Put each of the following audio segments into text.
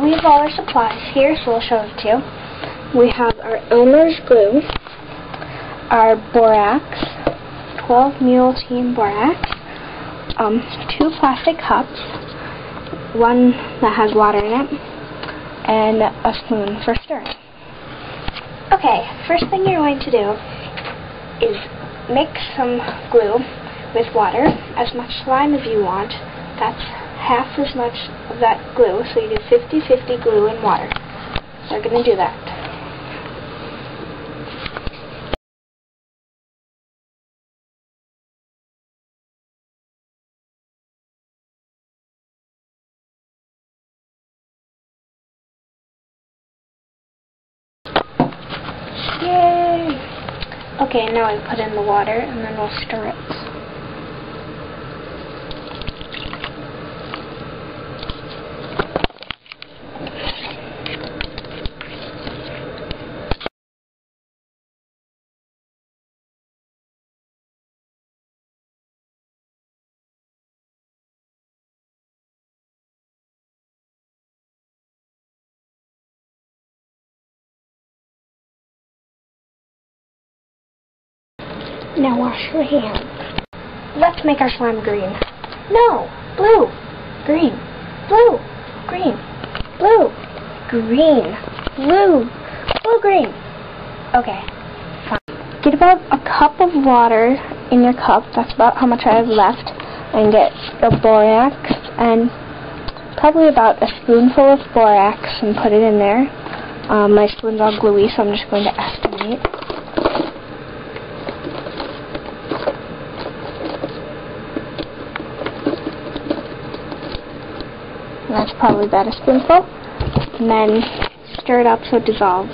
we have all our supplies here, so we'll show it to you. We have our Elmer's glue, our borax, 12 mule team borax, 2 plastic cups, one that has water in it, and a spoon for stirring. Okay, first thing you're going to do is mix some glue with water, as much slime as you want. That's half as much of that glue, so you do 50-50 glue and water. So we're going to do that. Yay! Okay, now I put in the water and then we'll stir it. Now wash your hands. Let's make our slime green. No! Blue! Green! Blue! Green! Blue! Green! Blue! Blue! Green! Okay, fine. Get about a cup of water in your cup. That's about how much I have left. And get the borax and probably about a spoonful of borax and put it in there. My spoon's all gluey, so I'm just going to estimate. That's probably about a spoonful. And then stir it up so it dissolves.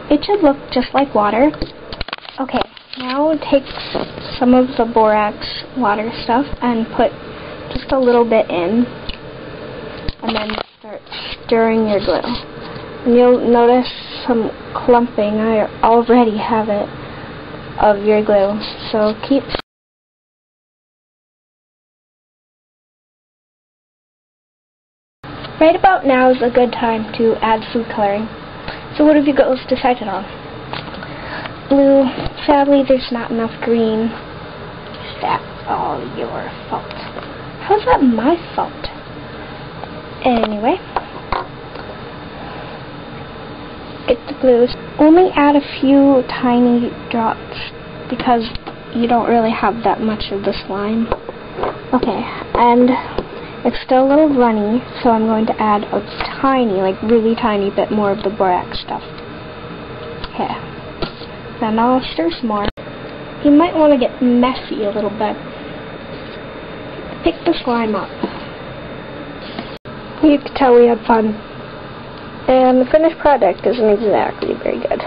It should look just like water. Okay, now take some of the borax water stuff and put just a little bit in. And then start stirring your glue. And you'll notice some clumping, I already have it, of your glue. So keep. Right about now is a good time to add food coloring. So what have you girls decided on? Blue. Sadly, there's not enough green. That's all your fault. How's that my fault? Anyway, get the glues. Only add a few tiny drops because you don't really have that much of the slime. Okay, and it's still a little runny, so I'm going to add a tiny, like really tiny bit more of the borax stuff. Okay, then I'll stir some more. You might want to get messy a little bit. Pick the slime up. You can tell we had fun. And the finished product isn't exactly very good.